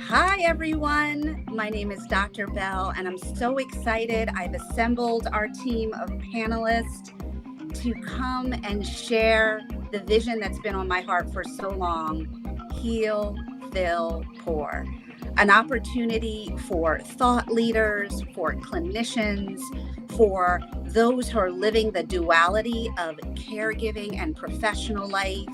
Hi, everyone. My name is Dr. Bell, and I'm so excited. I've assembled our team of panelists to come and share the vision that's been on my heart for so long: heal, fill, pour. An opportunity for thought leaders, for clinicians, for those who are living the duality of caregiving and professional life,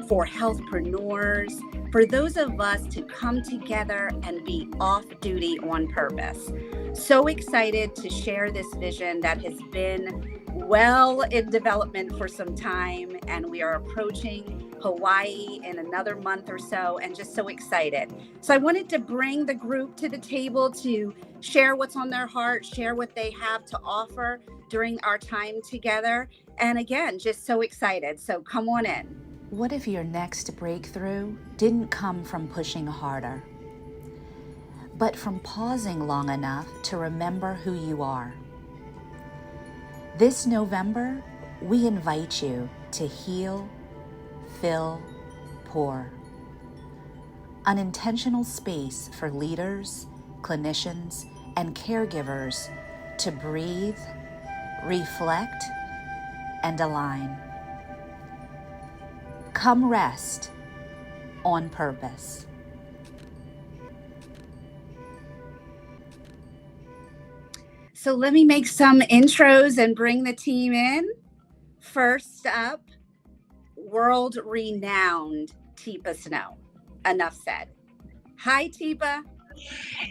for healthpreneurs, for those of us to come together and be off duty on purpose. So excited to share this vision that has been well in development for some time, and we are approaching Hawaii in another month or so, and just so excited. So I wanted to bring the group to the table to share what's on their heart, share what they have to offer during our time together. And again, just so excited. So come on in. What if your next breakthrough didn't come from pushing harder, but from pausing long enough to remember who you are? This November, we invite you to heal, fill, pour. An intentional space for leaders, clinicians, and caregivers to breathe, reflect, and align. Come rest on purpose. So let me make some intros and bring the team in. First up, world-renowned Teepa Snow. Enough said. Hi, Teepa.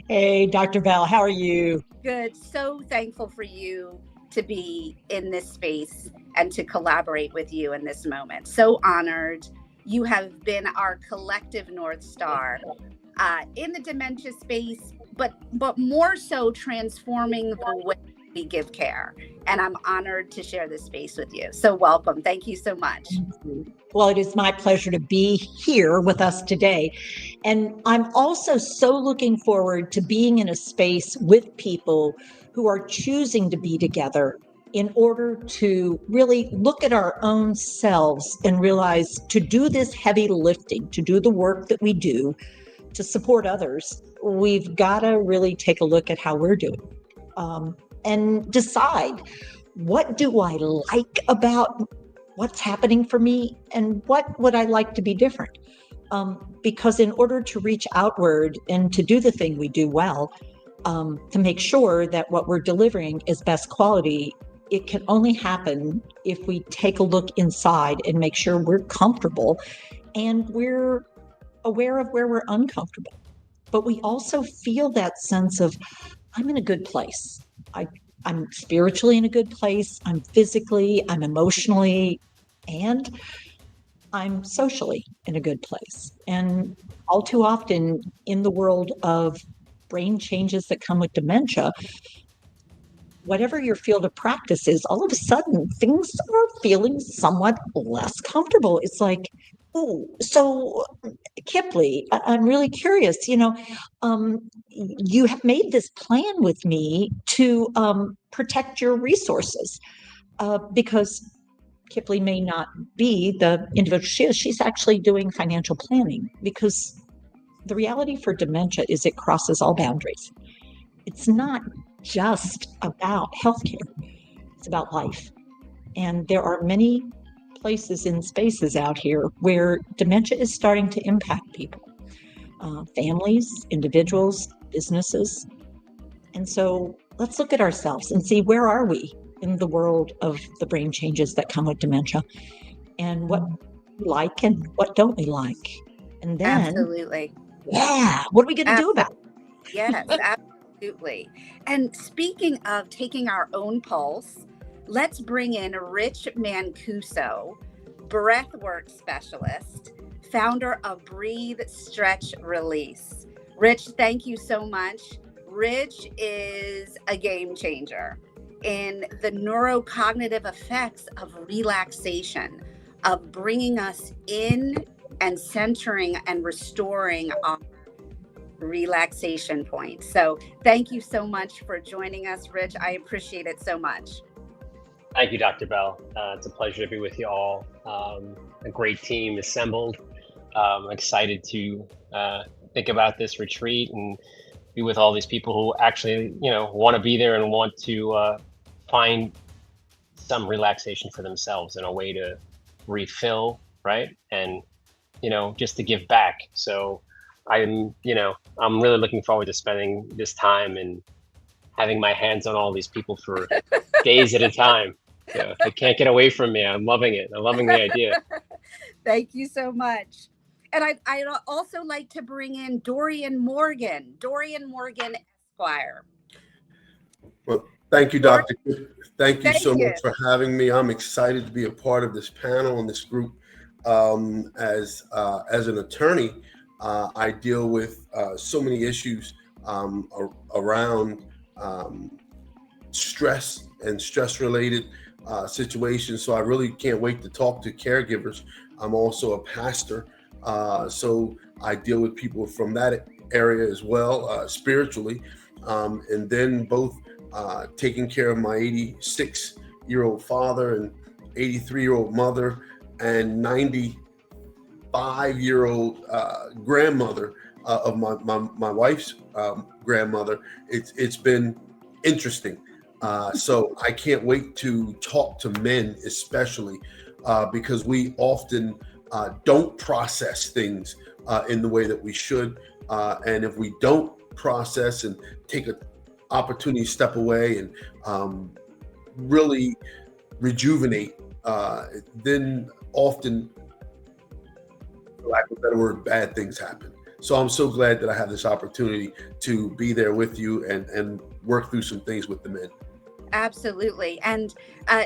Hey, Dr. Bell, how are you? Good. So thankful for you to be in this space and to collaborate with you in this moment. So honored. You have been our collective North Star in the dementia space, but more so transforming the way we give care. And I'm honored to share this space with you. So welcome. Thank you so much. Well, it is my pleasure to be here with us today. And I'm also so looking forward to being in a space with people who are choosing to be together in order to really look at our own selves and realize to do this heavy lifting, to do the work that we do, to support others, we've got to really take a look at how we're doing and decide, what do I like about what's happening for me and what would I like to be different? Because in order to reach outward and to do the thing we do well, to make sure that what we're delivering is best quality, it can only happen if we take a look inside and make sure we're comfortable and we're aware of where we're uncomfortable. But we also feel that sense of, I'm in a good place. I'm spiritually in a good place. I'm physically, I'm emotionally, and I'm socially in a good place. And all too often in the world of brain changes that come with dementia, whatever your field of practice is, all of a sudden things are feeling somewhat less comfortable. It's like, oh, so Kiplee, I'm really curious, you have made this plan with me to protect your resources because Kiplee may not be the individual she is. She's actually doing financial planning, because the reality for dementia is it crosses all boundaries. It's not just about healthcare. It's about life. And there are many places and spaces out here where dementia is starting to impact people, families, individuals, businesses. And so let's look at ourselves and see, where are we in the world of the brain changes that come with dementia, and what we like and what don't we like? And then, Absolutely. Yeah, what are we going to do about it? Yes, absolutely. And speaking of taking our own pulse, let's bring in Rich Mancuso, breathwork specialist, founder of Breathe, Stretch, Release. Rich, thank you so much. Rich is a game changer in the neurocognitive effects of relaxation, of bringing us in and centering and restoring our relaxation point. So thank you so much for joining us, Rich. I appreciate it so much. Thank you, Dr. Bell. It's a pleasure to be with you all. A great team assembled. I'm excited to think about this retreat and be with all these people who actually, want to be there and want to find some relaxation for themselves and a way to refill, right? And, just to give back. So I'm really looking forward to spending this time and having my hands on all these people for days at a time. So they can't get away from me. I'm loving it. I'm loving the idea. Thank you so much. And I'd also like to bring in Dorian Morgan Esquire. Well, thank you, Dr. Thank you so much for having me. I'm excited to be a part of this panel and this group. As an attorney, I deal with so many issues around stress and stress-related situations. So I really can't wait to talk to caregivers. I'm also a pastor, so I deal with people from that area as well, spiritually, and then both taking care of my 86-year-old father and 83-year-old mother and 95-year-old grandmother of my wife's grandmother. It's been interesting. So I can't wait to talk to men, especially because we often don't process things in the way that we should. And if we don't process and take an opportunity to step away and really rejuvenate, then often, for lack of a better word, bad things happen. So I'm so glad that I have this opportunity to be there with you and work through some things with the men. Absolutely. And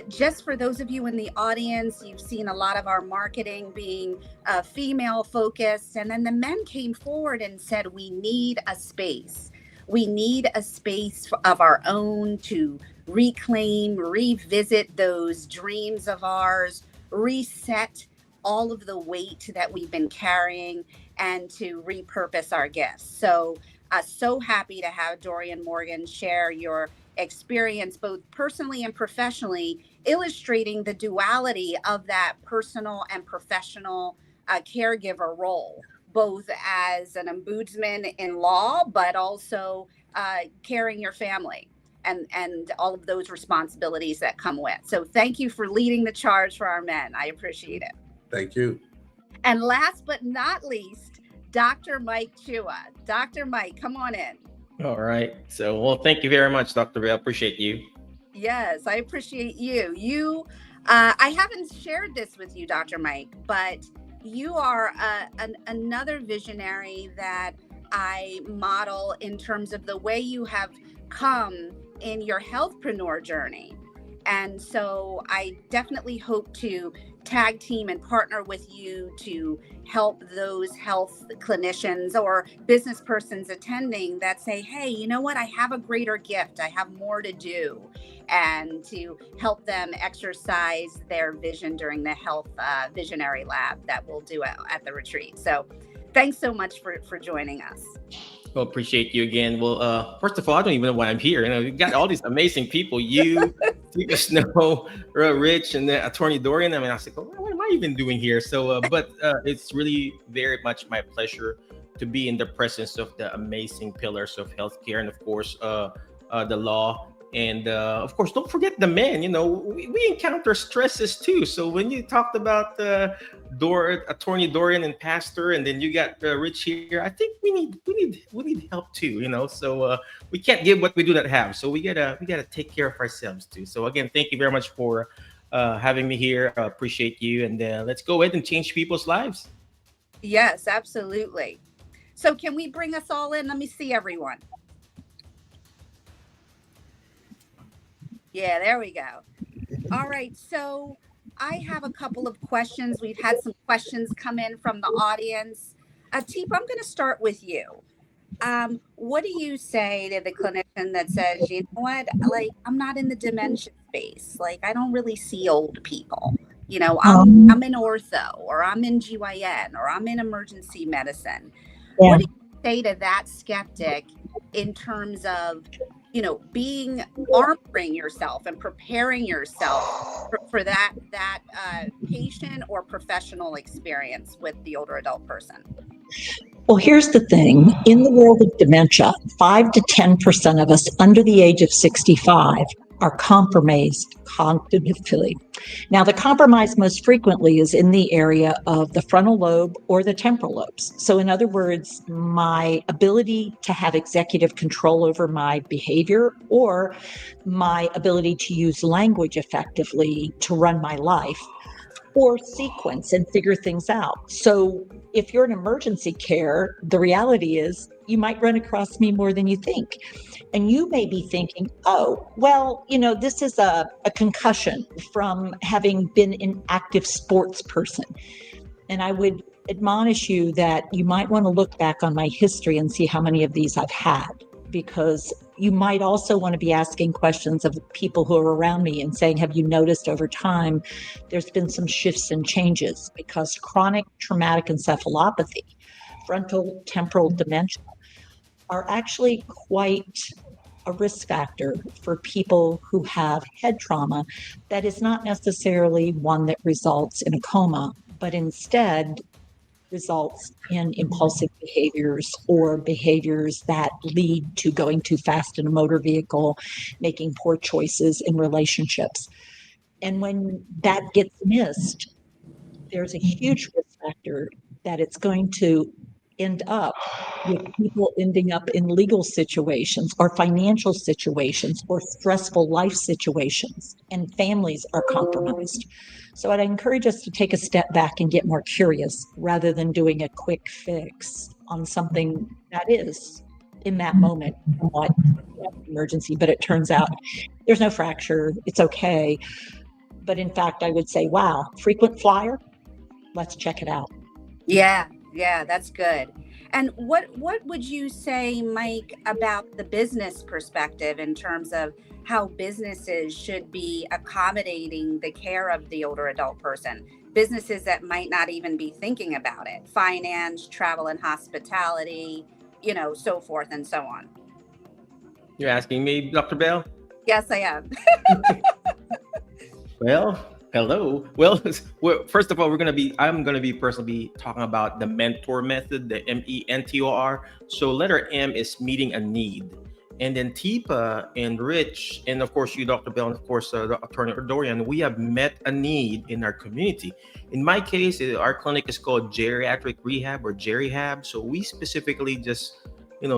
just for those of you in the audience, you've seen a lot of our marketing being female focused. And then the men came forward and said, we need a space. We need a space of our own to reclaim, revisit those dreams of ours, reset all of the weight that we've been carrying, and to repurpose our gifts. So happy to have Dorian Morgan share your experience, both personally and professionally, illustrating the duality of that personal and professional caregiver role, both as an ombudsman in law, but also caring your family and all of those responsibilities that come with. So thank you for leading the charge for our men. I appreciate it. Thank you. And last but not least, Dr. Mike Chua. Dr. Mike, come on in. All right. So, well, thank you very much, Dr. Bell. I appreciate you. Yes, I appreciate you. I haven't shared this with you, Dr. Mike, but you are another visionary that I model in terms of the way you have come in your healthpreneur journey. And so I definitely hope to tag team and partner with you to help those health clinicians or business persons attending that say, hey, you know what? I have a greater gift. I have more to do, and to help them exercise their vision during the health visionary lab that we'll do at the retreat. So thanks so much for joining us. Well, appreciate you again. Well, first of all, I don't even know why I'm here. You got all these amazing people. You, Tika Snow, Rich, and then Attorney Dorian. I mean, I was like, oh, what am I even doing here? So, but it's really very much my pleasure to be in the presence of the amazing pillars of healthcare, and of course, the law. And of course, don't forget the men. We encounter stresses too. So when you talked about Attorney Dorian and Pastor, and then you got Rich here, I think we need help too. So we can't give what we do not have. So we gotta take care of ourselves too. So again, thank you very much for having me here. I appreciate you, and let's go ahead and change people's lives. Yes, absolutely. So can we bring us all in? Let me see everyone. Yeah, there we go. All right. So I have a couple of questions. We've had some questions come in from the audience. Teep, I'm going to start with you. What do you say to the clinician that says, you know what, like, I'm not in the dementia space. Like, I don't really see old people. I'm in ortho, or I'm in GYN, or I'm in emergency medicine. Yeah. What do you say to that skeptic in terms of, armoring yourself and preparing yourself for that patient or professional experience with the older adult person? Well, here's the thing. In the world of dementia, 5 to 10% of us under the age of 65 are compromised cognitively. Now, the compromise most frequently is in the area of the frontal lobe or the temporal lobes. So, in other words, my ability to have executive control over my behavior or my ability to use language effectively to run my life or sequence and figure things out. So if you're in emergency care, the reality is you might run across me more than you think. And you may be thinking, oh, well, this is a concussion from having been an active sports person. And I would admonish you that you might want to look back on my history and see how many of these I've had, because you might also want to be asking questions of the people who are around me and saying, have you noticed over time there's been some shifts and changes? Because chronic traumatic encephalopathy, frontal temporal dementia, are actually quite a risk factor for people who have head trauma that is not necessarily one that results in a coma, but instead results in impulsive behaviors or behaviors that lead to going too fast in a motor vehicle, making poor choices in relationships. And when that gets missed, there's a huge risk factor that it's going to end up with people ending up in legal situations or financial situations or stressful life situations, and families are compromised. So I'd encourage us to take a step back and get more curious rather than doing a quick fix on something that is, in that moment, somewhat emergency, but it turns out there's no fracture, it's okay. But in fact, I would say, wow, frequent flyer, let's check it out. Yeah, that's good. And what would you say, Mike, about the business perspective in terms of how businesses should be accommodating the care of the older adult person? Businesses that might not even be thinking about it, finance, travel and hospitality, so forth and so on. You're asking me, Dr. Bell? Yes, I am. Well, hello. Well, first of all, I'm gonna be personally talking about the mentor method, the MENTOR. So letter M is meeting a need. And then Tipa and Rich, and of course you, Dr. Bell, and of course Attorney Dorian, we have met a need in our community. In my case, our clinic is called Geriatric Rehab or Gerihab. So we specifically just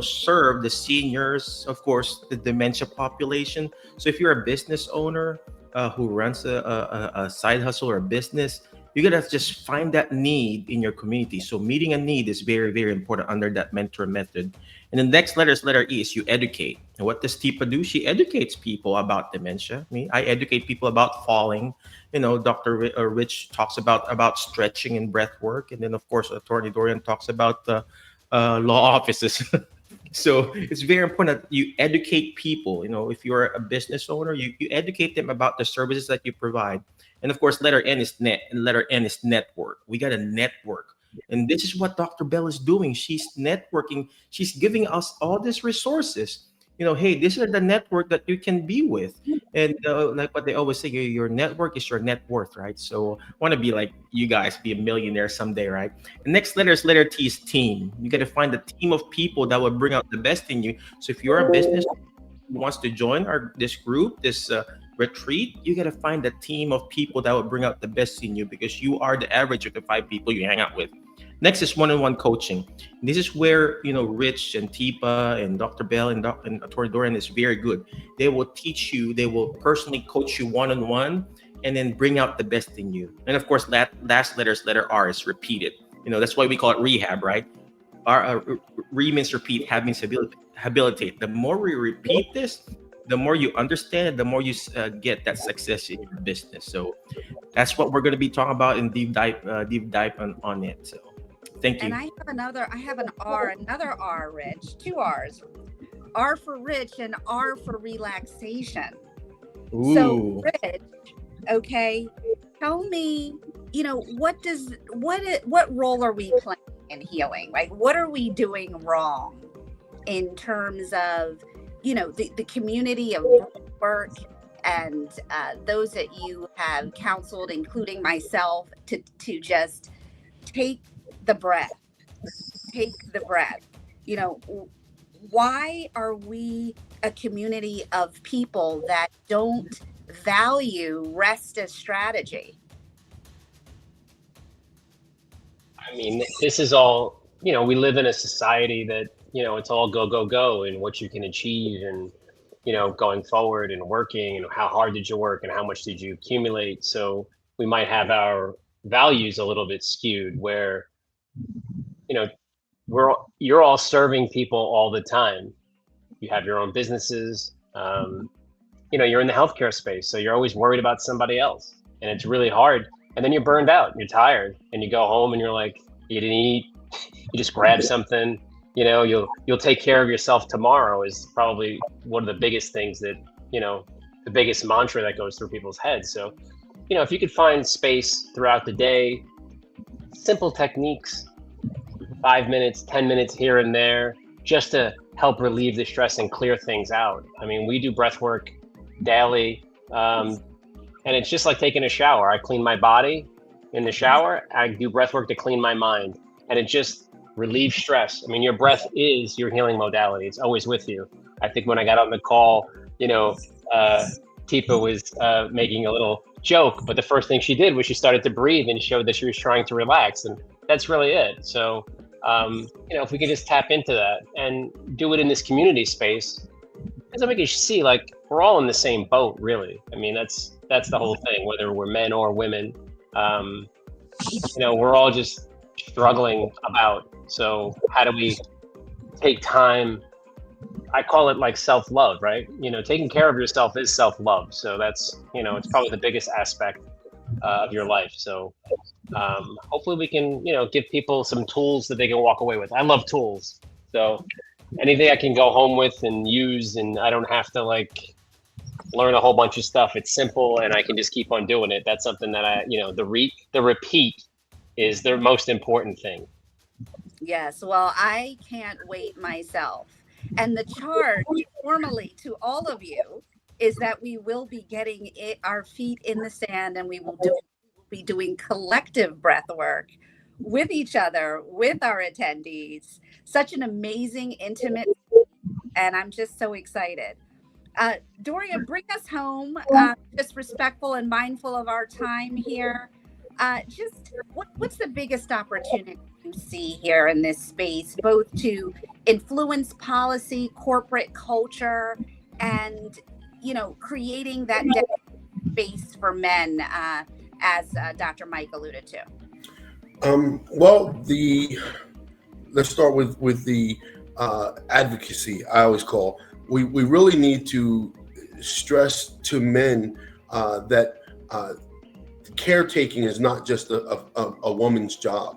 serve the seniors, of course, the dementia population. So if you're a business owner who runs a side hustle or a business, you gotta just find that need in your community. So meeting a need is very, very important under that mentor method. And the next letter is letter E, is you educate. And what does Tipa do? She educates people about dementia. I educate people about falling. Dr. Rich talks about stretching and breath work. And then of course, Attorney Dorian talks about law offices. So it's very important that you educate people. If you're a business owner, you educate them about the services that you provide. And of course, letter N is net, and letter N is network. We got a network. And this is what Dr. Bell is doing. She's networking. She's giving us all these resources. Hey, this is the network that you can be with. And like what they always say, your network is your net worth, right? So I want to be like you guys, be a millionaire someday, right? The next letter is letter T, is team. You got to find a team of people that will bring out the best in you. So if you're a business who wants to join this group, this retreat, you got to find a team of people that will bring out the best in you, because you are the average of the 5 people you hang out with. Next is one-on-one coaching. This is where Rich and Tipa and Dr. Bell and Attorney Dorian is very good. They will teach you, they will personally coach you one-on-one, and then bring out the best in you. And of course, last letter R is repeated. That's why we call it rehab, right? Re means repeat, have means habilitate. The more we repeat this, the more you understand it, the more you get that success in your business. So that's what we're going to be talking about in deep dive on it. So thank you. And I have an R, another R, Rich, 2 R's. R for Rich and R for relaxation. Ooh. So Rich, okay, tell me, what role are we playing in healing? Like, what are we doing wrong in terms of, the community of work and those that you have counseled, including myself, to just take the breath, take the breath. You know, why are we a community of people that don't value rest as strategy? I mean, this is all, we live in a society that, it's all go, go, go and what you can achieve and, going forward and working and how hard did you work and how much did you accumulate. So we might have our values a little bit skewed where, you're all serving people all the time. You have your own businesses, you're in the healthcare space. So you're always worried about somebody else and it's really hard. And then you're burned out, you're tired and you go home and you're like, you didn't eat, you just grab something, you'll take care of yourself tomorrow is probably one of the biggest things that, the biggest mantra that goes through people's heads. So, if you could find space throughout the day, simple techniques, 5 minutes, 10 minutes here and there, just to help relieve the stress and clear things out. I mean, we do breath work daily, and it's just like taking a shower. I clean my body in the shower. I do breath work to clean my mind, and it just relieves stress. I mean, your breath is your healing modality. It's always with you. I think when I got on the call, Tipa was making a little joke, but the first thing she did was she started to breathe and showed that she was trying to relax, and that's really it. So, if we could just tap into that and do it in this community space, because I think you see, like, we're all in the same boat, really. I mean, that's the whole thing, whether we're men or women. We're all just struggling about. So how do we take time? I call it like self-love, right? Taking care of yourself is self-love. So that's, it's probably the biggest aspect of your life. So hopefully we can, give people some tools that they can walk away with. I love tools. So anything I can go home with and use, and I don't have to learn a whole bunch of stuff. It's simple and I can just keep on doing it. That's something that the repeat is the most important thing. Yes, well, I can't wait myself. And the charge formally to all of you is that we will be getting our feet in the sand, and we will be doing collective breath work with each other, with our attendees. Such an amazing, intimate, and I'm just so excited. Doria, bring us home, just respectful and mindful of our time here. What's the biggest opportunity you see here in this space, both to influence policy, corporate culture, and, creating that space for men, as Dr. Mike alluded to? Let's start with the advocacy. I always call. We really need to stress to men that caretaking is not just a woman's job.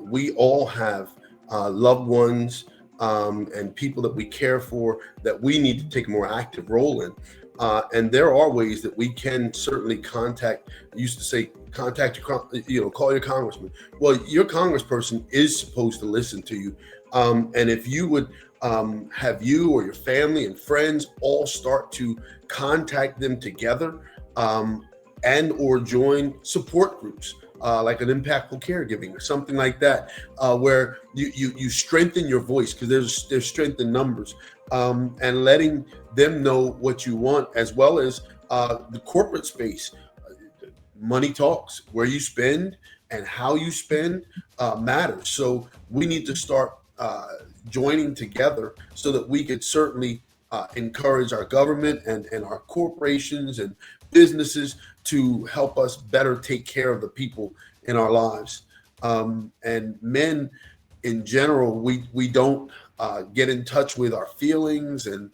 We all have loved ones and people that we care for that we need to take a more active role in. And there are ways that we can certainly contact. I used to say, contact your, call your congressman. Well, your congressperson is supposed to listen to you. And if you would have you or your family and friends all start to contact them together, and or join support groups like an Impactful Caregiving or something like that, where you strengthen your voice, because there's strength in numbers, and letting them know what you want, as well as the corporate space. Money talks. Where you spend and how you spend matters. So we need to start joining together so that we could certainly encourage our government and our corporations and businesses to help us better take care of the people in our lives. And men in general, we don't get in touch with our feelings and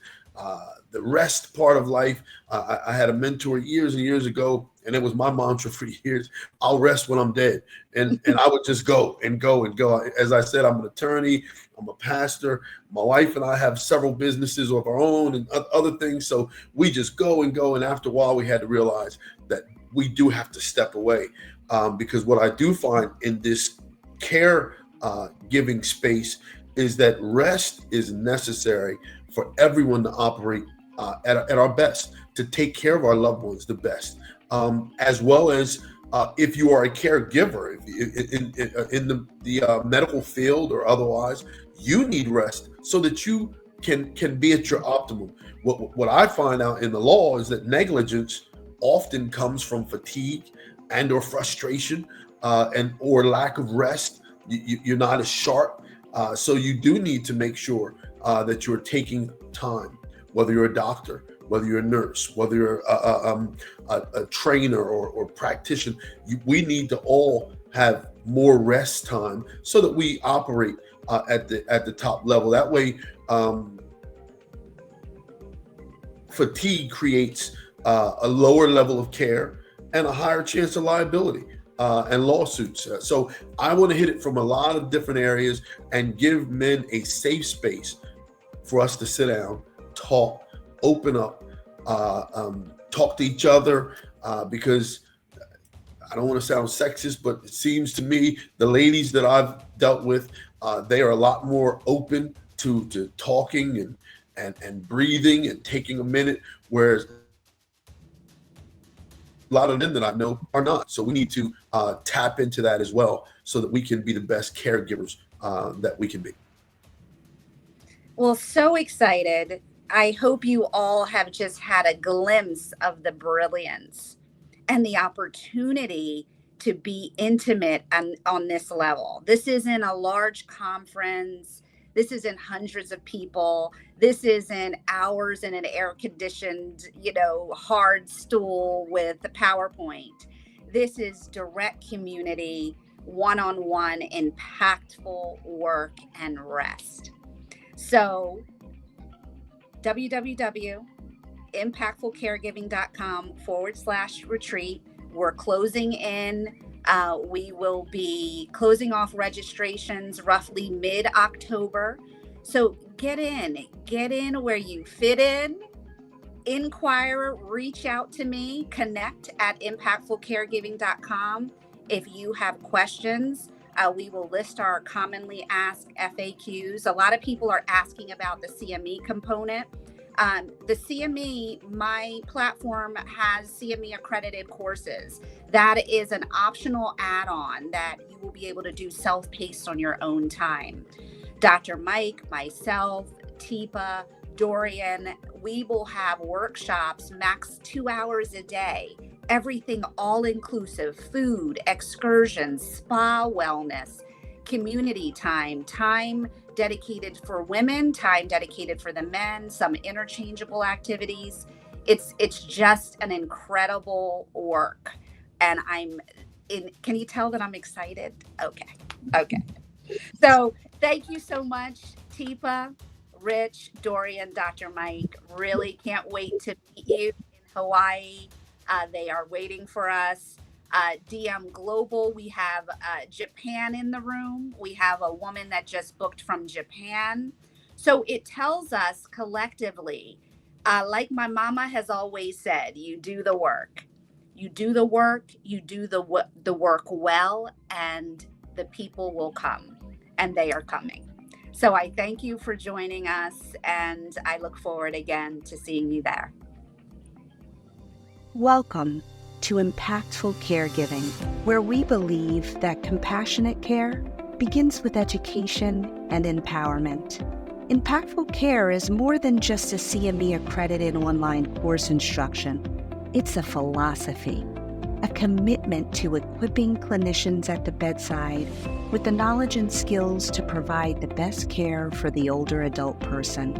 the rest part of life. I had a mentor years and years ago, and it was my mantra for years: I'll rest when I'm dead. And I would just go and go and go. As I said, I'm an attorney, I'm a pastor. My wife and I have several businesses of our own and other things. So we just go and go. And after a while, we had to realize that we do have to step away, because what I do find in this care giving space is that rest is necessary for everyone to operate at our best, to take care of our loved ones the best, as well as If you are a caregiver, in the medical field or otherwise, you need rest so that you can be at your optimum. What I find out in the law is that negligence often comes from fatigue and or frustration and or lack of rest. You're not as sharp, so you do need to make sure that you're taking time, whether you're a doctor, whether you're a nurse, whether you're a trainer or practitioner. We need to all have more rest time so that we operate at the top level. That way, fatigue creates a lower level of care and a higher chance of liability and lawsuits. So I want to hit it from a lot of different areas and give men a safe space for us to sit down, talk, open up, talk to each other, because I don't want to sound sexist, but it seems to me the ladies that I've dealt with, they are a lot more open to talking and breathing and taking a minute, whereas a lot of men that I know are not. So we need to tap into that as well so that we can be the best caregivers that we can be. Well, so excited. I hope you all have just had a glimpse of the brilliance and the opportunity to be intimate on this level. This isn't a large conference. This isn't hundreds of people. This isn't hours in an air-conditioned, hard stool with the PowerPoint. This is direct community, one-on-one, impactful work and rest. So www.impactfulcaregiving.com/retreat. We're closing in. We will be closing off registrations roughly mid-October. So get in where you fit in, inquire, reach out to me, connect at impactfulcaregiving.com. If you have questions, we will list our commonly asked FAQs. A lot of people are asking about the CME component. The CME, my platform has CME accredited courses. That is an optional add-on that you will be able to do self-paced on your own time. Dr. Mike, myself, Teepa, Dorian, we will have workshops max 2 hours a day. Everything all inclusive: food, excursions, spa wellness, community time dedicated for women, time dedicated for the men, some interchangeable activities. It's just an incredible work. And can you tell that I'm excited? Okay. So thank you so much, Teepa, Rich, Dorian, Dr. Mike. Really can't wait to meet you in Hawaii. They are waiting for us. DM Global, we have Japan in the room. We have a woman that just booked from Japan. So it tells us collectively, like my mama has always said, you do the work. You do the work, you do the work well, and the people will come, and they are coming. So I thank you for joining us, and I look forward again to seeing you there. Welcome to Impactful Caregiving, where we believe that compassionate care begins with education and empowerment. Impactful Care is more than just a CME accredited online course instruction. It's a philosophy, a commitment to equipping clinicians at the bedside with the knowledge and skills to provide the best care for the older adult person.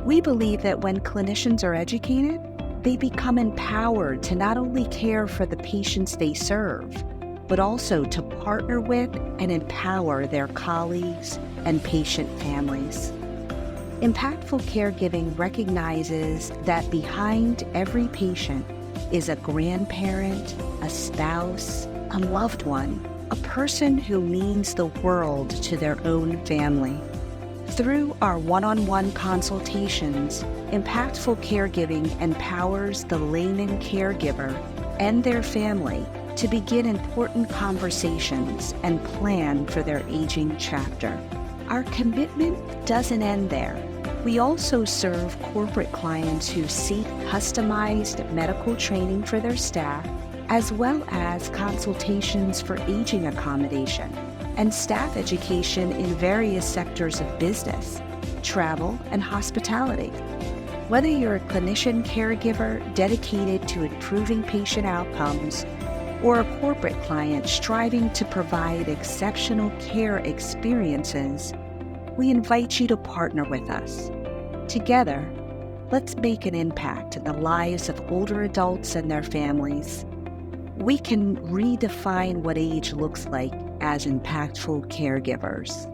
We believe that when clinicians are educated, they become empowered to not only care for the patients they serve, but also to partner with and empower their colleagues and patient families. Impactful Caregiving recognizes that behind every patient is a grandparent, a spouse, a loved one, a person who means the world to their own family. Through our one-on-one consultations, Impactful Caregiving empowers the layman caregiver and their family to begin important conversations and plan for their aging chapter. Our commitment doesn't end there. We also serve corporate clients who seek customized medical training for their staff as well as consultations for aging accommodation and staff education in various sectors of business, travel, and hospitality. Whether you're a clinician caregiver dedicated to improving patient outcomes or a corporate client striving to provide exceptional care experiences, we invite you to partner with us. Together, let's make an impact in the lives of older adults and their families. We can redefine what age looks like as impactful caregivers.